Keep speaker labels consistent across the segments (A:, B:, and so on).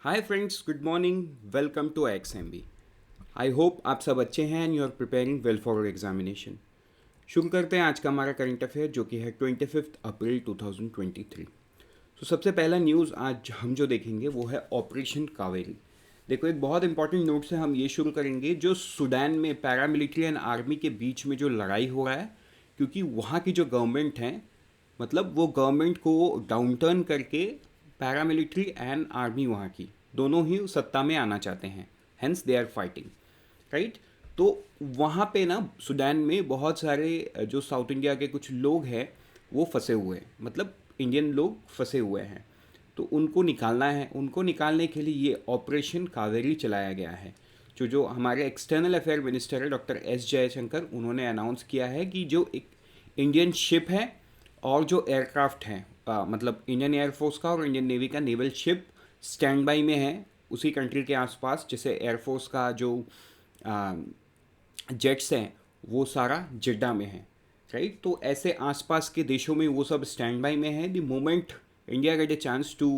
A: Hi friends, good morning. Welcome to XMB। I hope आप सब अच्छे हैं and you are preparing well for examination. शुरू करते हैं आज का हमारा करंट अफेयर जो कि है 25 अप्रैल 2023। तो सबसे पहला न्यूज़ आज हम जो देखेंगे वो है ऑपरेशन कावेरी। देखो, एक बहुत इंपॉर्टेंट नोट से हम ये शुरू करेंगे जो सूडान में पैरामिलिट्री एंड आर्मी के बीच में जो लड़ाई हो रहा है, क्योंकि वहाँ की जो गवर्नमेंट है, मतलब वो गवर्नमेंट को डाउन टर्न करके पैरामिलिट्री एंड आर्मी वहाँ की दोनों ही सत्ता में आना चाहते हैं। Hence they are fighting, right. तो वहाँ पे ना सूडान में बहुत सारे जो साउथ इंडिया के कुछ लोग हैं वो फंसे हुए हैं, मतलब इंडियन लोग फंसे हुए हैं। तो उनको निकालना है। उनको निकालने के लिए ये ऑपरेशन कावेरी चलाया गया है। जो हमारे एक्सटर्नल अफेयर मिनिस्टर है डॉक्टर एस जयशंकर, उन्होंने अनाउंस किया है कि जो एक इंडियन शिप है और जो एयरक्राफ्ट हैं, मतलब इंडियन एयरफोर्स का और इंडियन नेवी का नेवल शिप स्टैंड बाई में है उसी कंट्री के आसपास। जैसे एयरफोर्स का जो जेट्स हैं वो सारा जिड्डा में है, राइट। तो ऐसे आसपास के देशों में वो सब स्टैंड बाई में है। The moment India get a chance to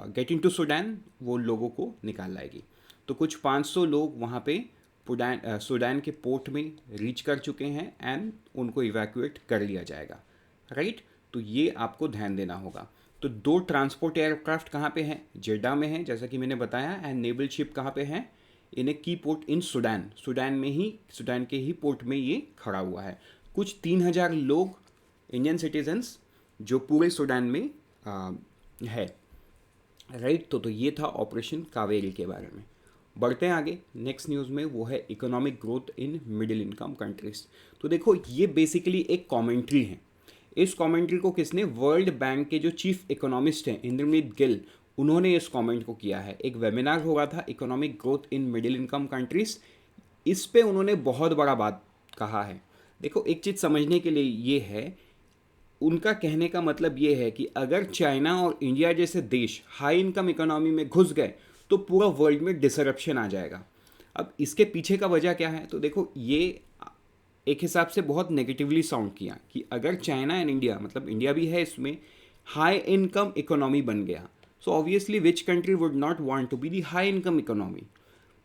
A: get in to Sudan, वो लोगों को निकाल लाएगी। तो कुछ 500 लोग वहाँ पे सूडान के पोर्ट में रीच कर चुके हैं एंड उनको इवैक्यूएट कर लिया जाएगा, राइट। तो ये आपको ध्यान देना होगा। तो 2 ट्रांसपोर्ट एयरक्राफ्ट कहाँ पे हैं? जेड्डा में है, जैसा कि मैंने बताया। एंड नेवल शिप कहाँ पे है? इन ए की पोर्ट इन सूडान। सूडान में ही, सूडान के ही पोर्ट में ये खड़ा हुआ है। कुछ 3000 लोग इंडियन सिटीजन्स जो पूरे सूडान में है, राइट। तो ये था ऑपरेशन कावेरी के बारे में। बढ़ते हैं आगे। नेक्स्ट न्यूज़ में वो है economic growth in middle income countries. तो देखो, ये बेसिकली एक कमेंट्री है। इस कमेंट्री को किसने? वर्ल्ड बैंक के जो चीफ इकोनॉमिस्ट हैं इंद्रनीत गिल, उन्होंने इस कमेंट को किया है। एक वेबिनार हो रहा था economic growth in middle income countries, इस पे उन्होंने बहुत बड़ा बात कहा है। देखो, एक चीज़ समझने के लिए ये है, उनका कहने का मतलब ये है कि अगर चाइना और इंडिया जैसे देश हाई इनकम इकोनॉमी में घुस गए तो पूरा वर्ल्ड में डिसरप्शन आ जाएगा। अब इसके पीछे का वजह क्या है? तो देखो, ये एक हिसाब से बहुत नेगेटिवली साउंड किया कि अगर चाइना एंड इंडिया, मतलब इंडिया भी है इसमें, हाई इनकम इकोनॉमी बन गया, so obviously which country would not want to be the high income economy.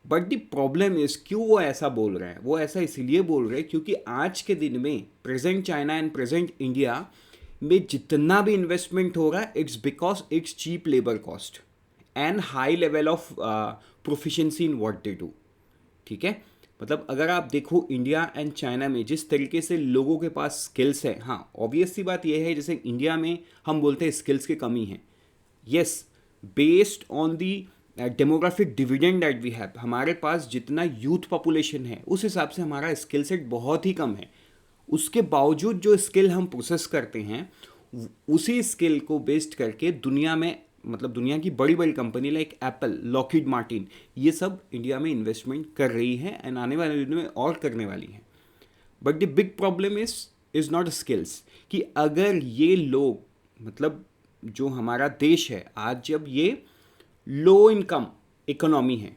A: But the problem is, क्यों वो ऐसा बोल रहे हैं? वो ऐसा इसीलिए बोल रहे हैं क्योंकि आज के दिन में present China and present India में जितना भी इन्वेस्टमेंट हो रहा है, it's because it's cheap labour cost and high level of proficiency in what they do. ठीक है, मतलब अगर आप देखो इंडिया एंड चाइना में जिस तरीके से लोगों के पास स्किल्स है, हाँ ऑब्वियस सी बात यह है, जैसे इंडिया में हम बोलते हैं स्किल्स की कमी है। Yes, based on the demographic dividend that we have, हमारे पास जितना यूथ पॉपुलेशन है उस हिसाब से हमारा स्किल सेट बहुत ही कम है। उसके बावजूद जो स्किल हम प्रोसेस करते हैं, उसी स्किल को बेस्ड करके दुनिया में, मतलब दुनिया की बड़ी बड़ी company like Apple, Lockheed Martin, ये सब इंडिया में इन्वेस्टमेंट कर रही है एंड आने वाले दिनों में और करने वाली है। But the big problem is not skills, कि अगर ये लोग, मतलब जो हमारा देश है आज, जब ये लो इनकम इकोनॉमी है,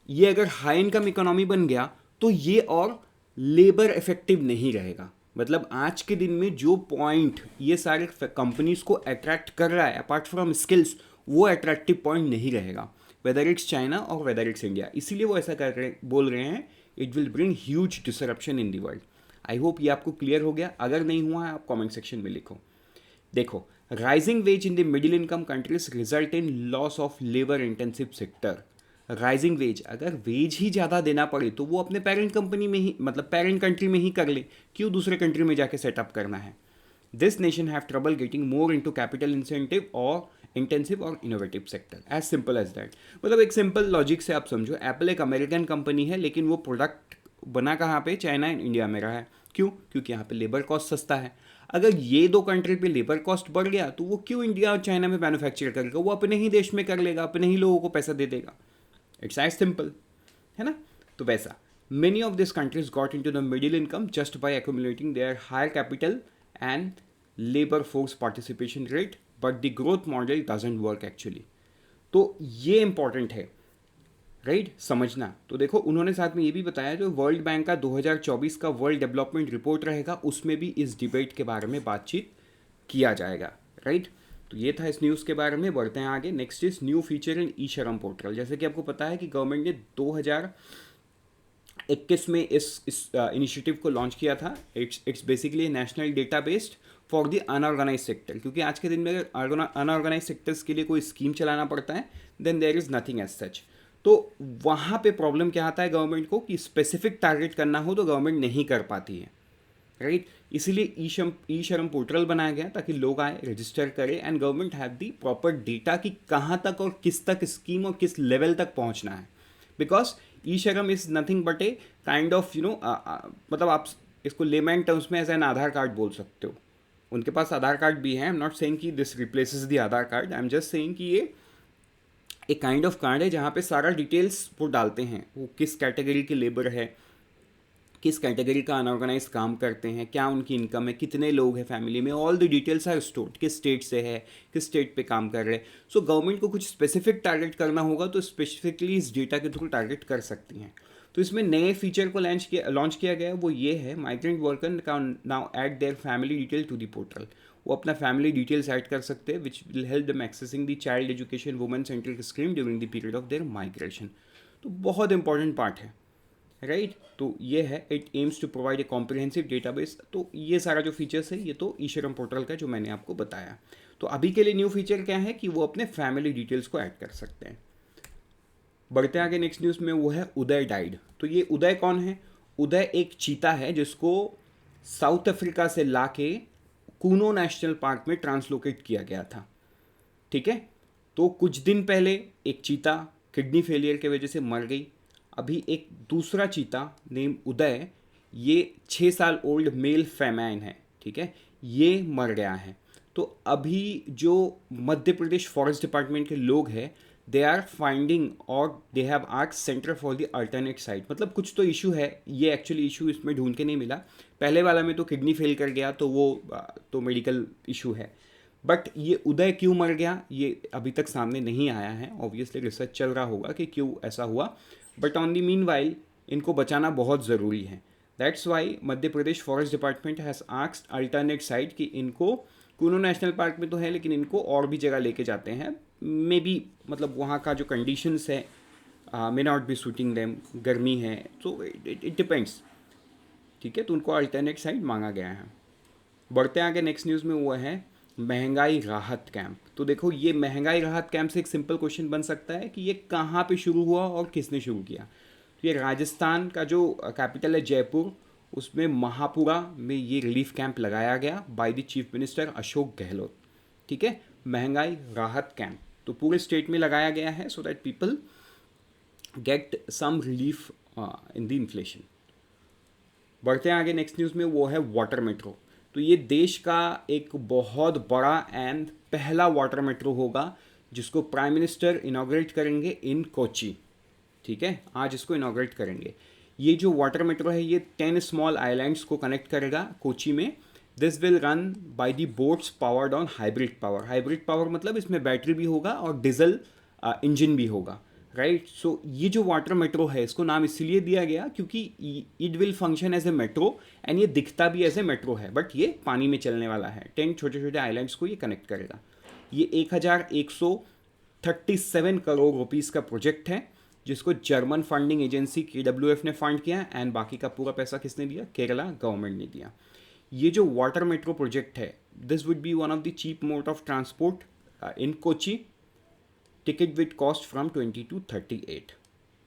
A: ये अगर हाई इनकम इकोनॉमी बन गया तो ये और लेबर इफेक्टिव नहीं रहेगा। मतलब आज के दिन में जो पॉइंट ये सारे कंपनीज को अट्रैक्ट कर रहा है अपार्ट फ्रॉम स्किल्स, वो अट्रैक्टिव पॉइंट नहीं रहेगा, वेदर इट्स चाइना और वेदर इट्स इंडिया। इसीलिए वो ऐसा बोल रहे हैं, it will bring huge disruption in the world. I hope ये आपको क्लियर हो गया। अगर नहीं हुआ है आप कॉमेंट सेक्शन में लिखो। देखो, rising ways in the middle income countries result in loss of labour intensive sector. Rising veg, अगर वेज ही ज़्यादा देना पड़े तो वो अपने पेरेंट कंपनी में ही, मतलब पेरेंट कंट्री में ही कर ले, क्यों दूसरे कंट्री में जाके सेटअप करना है? This nation have trouble getting more into capital incentive और इंटेंसिव और innovative sector, as simple as that. मतलब एक सिंपल लॉजिक से आप समझो, एप्पल एक अमेरिकन कंपनी है लेकिन वो प्रोडक्ट बना कहाँ पे? चाइना एंड इंडिया में रहा है। क्यों? क्योंकि यहाँ पे लेबर कॉस्ट सस्ता है। अगर ये 2 कंट्री पे लेबर कॉस्ट बढ़ गया तो वो क्यों इंडिया और चाइना में मैन्युफैक्चर करेगा? वो अपने ही देश में कर लेगा, अपने ही लोगों को पैसा दे देगा। इट्स एज सिंपल, है ना? तो वैसा many of this countries got in to the middle income just by accumulating their higher capital and labour force participation rate, but the growth model doesn't work actually. तो ये important है, right, समझना। तो देखो, उन्होंने साथ में ये भी बताया, जो वर्ल्ड बैंक का 2024 का वर्ल्ड डेवलपमेंट रिपोर्ट रहेगा उसमें भी इस डिबेट के बारे में बातचीत किया जाएगा, राइट। तो ये था इस न्यूज़ के बारे में। बढ़ते हैं आगे। Next is new feature in e Shram portal. जैसे कि आपको पता है कि गवर्नमेंट ने 2021 में इस इनिशिएटिव को लॉन्च किया था। It's basically national data based for the unorganised sector, क्योंकि आज के दिन में अगर अनऑर्गेनाइज सेक्टर्स के लिए कोई स्कीम चलाना पड़ता है then there is nothing as such. तो वहाँ पे प्रॉब्लम क्या आता है गवर्नमेंट को कि स्पेसिफिक टारगेट करना हो तो गवर्नमेंट नहीं कर पाती है, राइट। इसीलिए ई श्रम पोर्टल बनाया गया ताकि लोग आए, रजिस्टर करें and government have the proper data कि कहाँ तक और किस तक स्कीम और किस लेवल तक पहुँचना है। बिकॉज ई श्रम is nothing but a kind of मतलब आप इसको लेमैन टर्म्स में एज एन आधार कार्ड बोल सकते हो। उनके पास आधार कार्ड भी है। आई एम नॉट सेइंग कि this replaces the Aadhaar card, I am just saying कि ये एक काइंड ऑफ कार्ड है जहाँ पे सारा डिटेल्स वो डालते हैं, वो किस कैटेगरी के लेबर है, किस कैटेगरी का अनऑर्गेनाइज काम करते हैं, क्या उनकी इनकम है, कितने लोग हैं फैमिली में, all the details are stored, किस स्टेट से है, किस स्टेट पे काम कर रहे हैं। सो गवर्नमेंट को कुछ स्पेसिफिक टारगेट करना होगा तो स्पेसिफिकली इस डेटा के थ्रू टारगेट कर सकती हैं। तो इसमें नए फीचर को लॉन्च किया गया है, वो ये है migrant worker can now add their family detail to the portal. वो अपना फैमिली डिटेल्स ऐड कर सकते हैं which will help them accessing the child education women centric scheme during the period of their migration. तो बहुत important part है, right. तो ये है it aims to provide a comprehensive database. तो ये सारा जो फीचर्स है ये तो ई श्रम पोर्टल का जो मैंने आपको बताया। तो अभी के लिए न्यू फीचर क्या है कि वो अपने फैमिली डिटेल्स को ऐड कर सकते हैं। बढ़ते आगे नेक्स्ट न्यूज़ में, वो है उदय डाइड। तो ये उदय कौन है? उदय एक चीता है जिसको साउथ अफ्रीका से लाके कूनो नेशनल पार्क में ट्रांसलोकेट किया गया था, ठीक है। तो कुछ दिन पहले एक चीता किडनी फेलियर की वजह से मर गई। अभी एक दूसरा चीता नेम उदय, ये 6 साल ओल्ड मेल फेमाइन है, ठीक है, ये मर गया है। तो अभी जो मध्य प्रदेश फॉरेस्ट डिपार्टमेंट के लोग हैं दे आर फाइंडिंग और they have asked centre for the alternate site. मतलब कुछ तो इशू है, ये एक्चुअली इशू इसमें ढूंढ के नहीं मिला। पहले वाला में तो किडनी फेल कर गया तो वो तो मेडिकल इशू है, बट ये उदय क्यों मर गया ये अभी तक सामने नहीं आया है। ऑब्वियसली रिसर्च चल रहा होगा कि क्यों ऐसा हुआ, but on the mean while इनको बचाना बहुत ज़रूरी है। That's why Madhya Pradesh forest department has asked alternate site कि इनको कूनो नेशनल पार्क में तो है लेकिन इनको और भी जगह लेके जाते हैं, मे बी मतलब वहाँ का जो कंडीशंस है may not be suiting them, गर्मी है, सो इट डिपेंड्स, ठीक है। तो उनको अल्टरनेट साइट मांगा गया है। बढ़ते आगे नेक्स्ट न्यूज़ में, वो है महंगाई राहत कैंप। तो देखो ये महंगाई राहत कैंप से एक सिंपल क्वेश्चन बन सकता है कि ये कहाँ पे शुरू हुआ और किसने शुरू किया। तो ये राजस्थान का जो कैपिटल है जयपुर, उसमें महापुरा में ये रिलीफ कैंप लगाया गया by the chief minister Ashok Gehlot, ठीक है। महंगाई राहत कैंप तो पूरे स्टेट में लगाया गया है so that people get some relief in the inflation. बढ़ते हैं आगे नेक्स्ट न्यूज़ में, वो है वाटर मेट्रो। तो ये देश का एक बहुत बड़ा एंड पहला वाटर मेट्रो होगा जिसको प्राइम मिनिस्टर इनॉग्रेट करेंगे इन कोची, ठीक है, आज इसको इनॉग्रेट करेंगे। ये जो वाटर मेट्रो है ये 10 स्मॉल आइलैंड्स को कनेक्ट करेगा कोची में। This will run by the boats powered on hybrid power. Hybrid power मतलब इसमें बैटरी भी होगा और डीजल इंजन भी होगा, राइट। सो ये जो वाटर मेट्रो है इसको नाम इसलिए दिया गया क्योंकि it will function as a metro and ये दिखता भी एज ए मेट्रो है, बट ये पानी में चलने वाला है। 10 छोटे छोटे आइलैंड्स को ये कनेक्ट करेगा। ये 1137 करोड़ रुपीस का प्रोजेक्ट है जिसको जर्मन फंडिंग एजेंसी KWF ने फंड किया एंड बाकी का पूरा पैसा किसने दिया? केरला गवर्नमेंट ने दिया। ये जो वाटर मेट्रो प्रोजेक्ट है this would be one of the cheap mode of transport in Kochi. Ticket with cost from 20 to 38,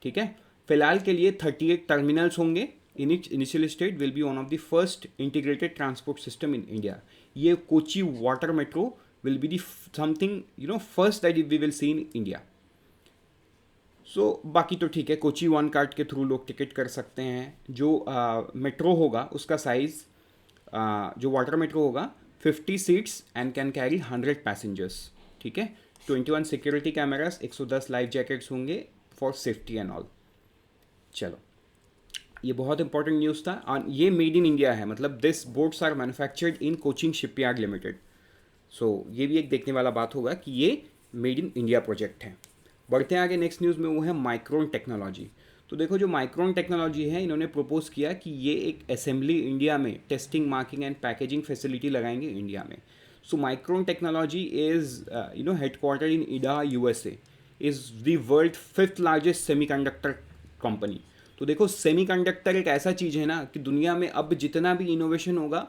A: ठीक है। फिलहाल के लिए 38 टर्मिनल्स होंगे in its initial state, will be one of the first integrated transport system in India. ये Kochi water metro will be the something first that we will see in India. So बाकी तो ठीक है, कोची वन कार्ड के through लोग ticket कर सकते हैं। जो मेट्रो होगा उसका साइज़ जो वाटर मेट्रो होगा 50 seats and can carry 100 passengers, ठीक है। 21 सिक्योरिटी कैमरास, 110 लाइफ जैकेट्स होंगे फॉर सेफ्टी एंड ऑल। चलो ये बहुत इंपॉर्टेंट न्यूज़ था और ये मेड इन इंडिया है, मतलब this boats are manufactured in Cochin shipyard limited. So ये भी एक देखने वाला बात होगा कि ये मेड इन इंडिया प्रोजेक्ट है। बढ़ते हैं आगे नेक्स्ट न्यूज़ में, वो है माइक्रोन टेक्नोलॉजी। तो देखो जो माइक्रोन टेक्नोलॉजी है इन्होंने प्रपोज किया कि ये एक असेंबली इंडिया में testing, marking and packaging facility लगाएंगे इंडिया में। So Micron technology is headquarter in Idaho USA, is the world 5th largest semiconductor company. तो देखो सेमीकंडक्टर एक ऐसा चीज़ है ना कि दुनिया में अब जितना भी इनोवेशन होगा,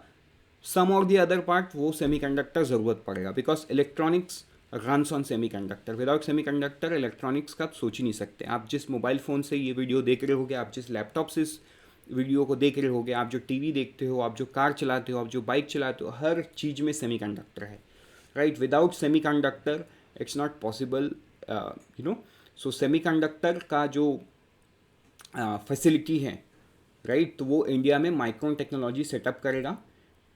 A: सम और दी अदर पार्ट वो सेमीकंडक्टर ज़रूरत पड़ेगा, because electronics runs on semiconductor. Without semiconductor electronics का आप सोच ही नहीं सकते। आप जिस मोबाइल फ़ोन से ये वीडियो देख रहे होगे, आप जिस लैपटॉप से इस वीडियो को देख रहे होगे, आप जो टीवी देखते हो, आप जो कार चलाते हो, आप जो बाइक चलाते हो, हर चीज़ में सेमीकंडक्टर है, right. Without semiconductor it's not possible, so semiconductor का जो फैसिलिटी है, राइट, तो वो इंडिया में माइक्रोन टेक्नोलॉजी सेटअप करेगा।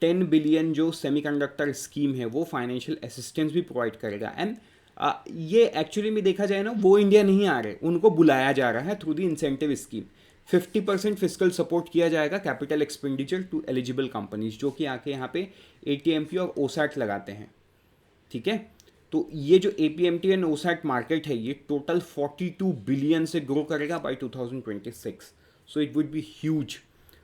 A: 10 बिलियन जो सेमीकंडक्टर स्कीम है वो फाइनेंशियल असिस्टेंस भी प्रोवाइड करेगा। एंड ये एक्चुअली में देखा जाए ना, वो इंडिया नहीं आ रहे, उनको बुलाया जा रहा है through the incentive scheme. 50% physical support किया जाएगा capital expenditure to eligible companies, जो कि आके यहाँ पे ATMP और OSAT लगाते हैं, ठीक है। तो ये जो APMT एंड OSAT मार्केट है, ये टोटल 42 बिलियन से ग्रो करेगा by 2026। So it would be huge.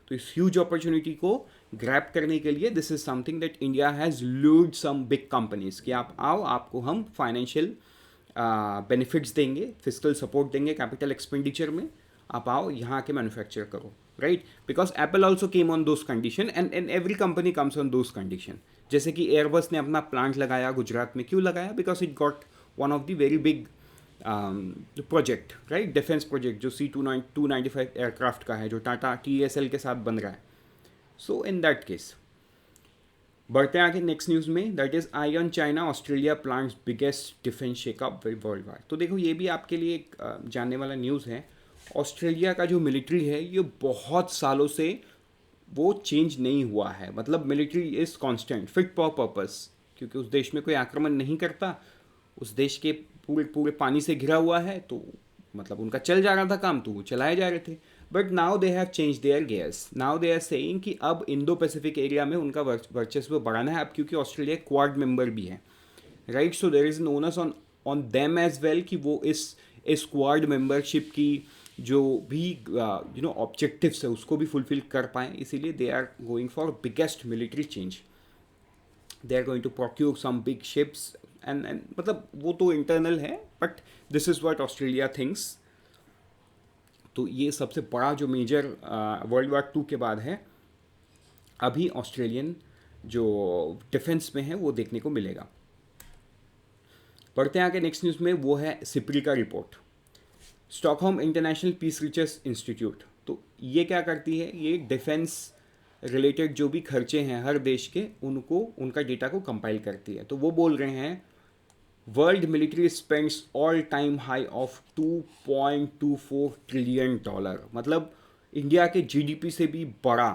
A: तो इस ह्यूज अपॉर्चुनिटी को ग्रैब करने के लिए this is something that India has lured some big companies कि आप आओ, आपको हम फाइनेंशियल बेनिफिट्स देंगे, फिजिकल सपोर्ट देंगे कैपिटल एक्सपेंडिचर में, आप आओ यहाँ के मैन्युफैक्चर करो, right. Because Apple also came on those condition and every company comes on those condition. जैसे कि एयरबस ने अपना प्लांट लगाया गुजरात में, क्यों लगाया? Because it got one of the very big project, right, defence project जो C295 एयरक्राफ्ट का है, जो टाटा TSL के साथ बन रहा है। सो इन दैट केस बढ़ते हैं आगे नेक्स्ट न्यूज़ में, that is ion China Australia plants biggest defence shake up world wide. तो देखो ये भी आपके लिए एक जानने वाला न्यूज़ है। ऑस्ट्रेलिया का जो मिलिट्री है ये बहुत सालों से वो चेंज नहीं हुआ है, मतलब military is constant, fit for purpose, क्योंकि उस देश में कोई आक्रमण नहीं करता, उस देश के पूरे पूरे पानी से घिरा हुआ है, तो मतलब उनका चल जा रहा था काम, तो वो चलाए जा रहे थे। But now they have change their gears, now they are saying कि अब इंडो पैसिफिक एरिया में उनका वर्चस्व बढ़ाना है, अब क्योंकि ऑस्ट्रेलिया क्वाड मेंबर भी है, right. So there is an onus on them as well कि वो इस क्वाड मेंबरशिप की जो भी ऑब्जेक्टिव्स है उसको भी फुलफिल कर पाएँ, इसीलिए they are going for biggest military change. They are going to procure some big ships and मतलब वो तो इंटरनल है, but this is what Australia thinks. तो ये सबसे बड़ा जो मेजर वर्ल्ड वार 2 के बाद है, अभी ऑस्ट्रेलियन जो डिफेंस में है वो देखने को मिलेगा। बढ़ते हैं आगे नेक्स्ट न्यूज़ में, वो है सिप्री का report, Stockholm International Peace Research Institute. तो ये क्या करती है, ये डिफेंस रिलेटेड जो भी खर्चे हैं हर देश के, उनको उनका डेटा को कंपाइल करती है। तो वो बोल रहे हैं world military spends all time high of $2.24 trillion, मतलब इंडिया के GDP से भी बड़ा,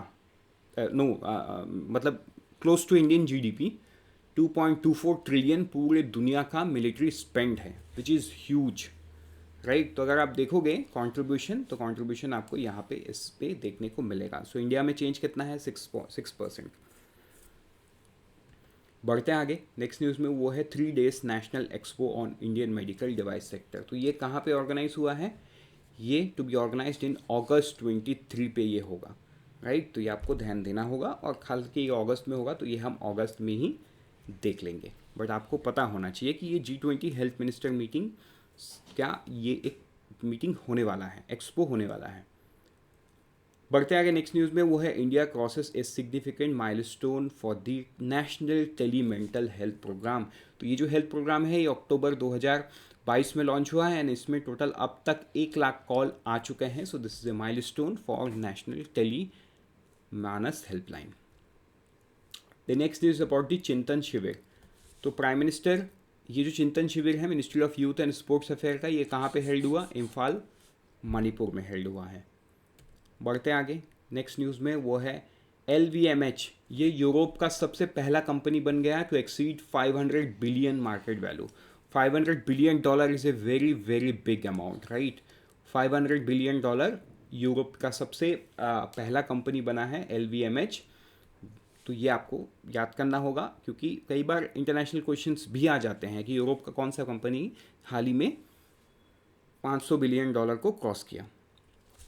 A: मतलब close to Indian GDP, 2.24 trillion पूरे दुनिया का मिलिट्री स्पेंड है, विच इज़ ह्यूज, राइट। तो अगर आप देखोगे कंट्रीब्यूशन, तो कंट्रीब्यूशन आपको यहाँ पे इस पे देखने को मिलेगा। सो इंडिया में चेंज कितना है, 6%। बढ़ते हैं आगे नेक्स्ट न्यूज़ में, वो है 3 days national expo on Indian medical device sector. तो ये कहाँ पे ऑर्गेनाइज हुआ है, ये टू बी ऑर्गेनाइज्ड इन अगस्त 23 पे ये होगा, राइट। तो ये आपको ध्यान देना होगा, और खास कि ये अगस्त में होगा तो ये हम अगस्त में ही देख लेंगे। बट आपको पता होना चाहिए कि ये G20 हेल्थ मिनिस्टर मीटिंग, क्या ये एक मीटिंग होने वाला है, एक्सपो होने वाला है। बढ़ते आगे नेक्स्ट न्यूज़ में, वो है India crosses a significant milestone for the national tele mental health programme. तो ये जो हेल्थ प्रोग्राम है ये अक्टूबर 2022 में लॉन्च हुआ है, एंड इसमें टोटल अब तक 1 लाख कॉल आ चुके हैं। So this is a milestone for national tele Manas helpline. The next news about the Chintan Shivir. तो प्राइम मिनिस्टर, ये जो चिंतन शिविर है ministry of youth and sports affair का, ये कहाँ पे हेल्ड हुआ, इम्फाल मणिपुर में हेल्ड हुआ है। बढ़ते आगे नेक्स्ट न्यूज़ में, वो है LVMH, ये यूरोप का सबसे पहला कंपनी बन गया to exceed 500 billion market value. $500 billion is a very very big amount, right. $500 billion Europe का सबसे पहला कंपनी बना है LVMH। तो ये आपको याद करना होगा, क्योंकि कई बार इंटरनेशनल क्वेश्चंस भी आ जाते हैं कि यूरोप का कौन सा कंपनी हाल ही में $500 बिलियन को क्रॉस किया।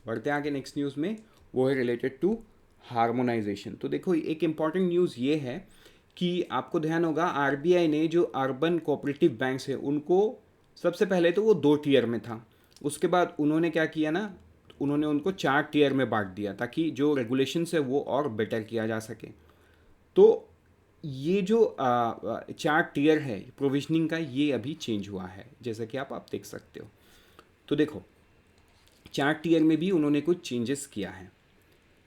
A: बढ़ते आगे नेक्स्ट न्यूज़ में, वो है रिलेटेड टू हार्मोनाइजेशन। तो देखो एक इम्पॉर्टेंट न्यूज़ ये है कि आपको ध्यान होगा आरबीआई ने जो अर्बन कोऑपरेटिव बैंक्स है उनको सबसे पहले तो वो 2 टियर में था, उसके बाद उन्होंने क्या किया ना, उन्होंने उनको 4 टियर में बांट दिया ताकि जो रेगुलेशंस है वो और बेटर किया जा सके। तो ये जो 4 टियर है प्रोविजनिंग का, ये अभी चेंज हुआ है जैसा कि आप देख सकते हो। तो देखो 4 टियर में भी उन्होंने कुछ चेंजेस किया है,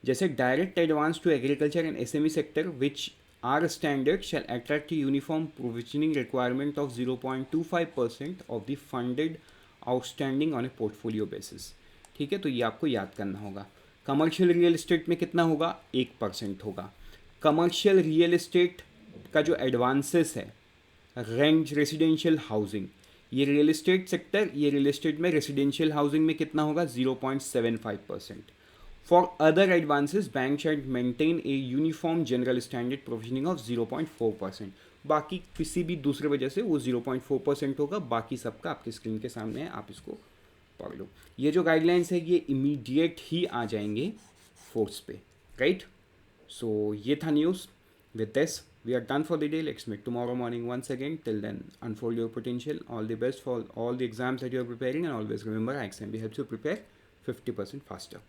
A: जैसे direct advance to agriculture and SME sector which are standard shall attract uniform provisioning requirement of 0.25% of the funded outstanding on a portfolio basis. ठीक है, तो ये आपको याद करना होगा। कमर्शियल रियल एस्टेट में कितना होगा, 1% होगा। कमर्शियल रियल एस्टेट का जो एडवांसेस है, रेंट रेसिडेंशियल हाउसिंग, ये रियल एस्टेट सेक्टर, ये रियल एस्टेट में रेसिडेंशियल हाउसिंग में कितना होगा, 0.75%। For other advances bank shall maintain a uniform general standard provisioning of 0.4%। बाकी किसी भी दूसरे वजह से वो 0.4% होगा, बाकी सबका आपकी स्क्रीन के सामने है, आप इसको पढ़ लो। ये जो गाइडलाइंस है ये इमीडिएट ही आ जाएंगे फोर्स पे, राइट। सो ये था news. With this we are done for the day. Let's meet tomorrow morning once again. Till then, unfold your potential. All the best for all the exams that you are preparing, and always remember, IXMB helps you prepare 50% faster.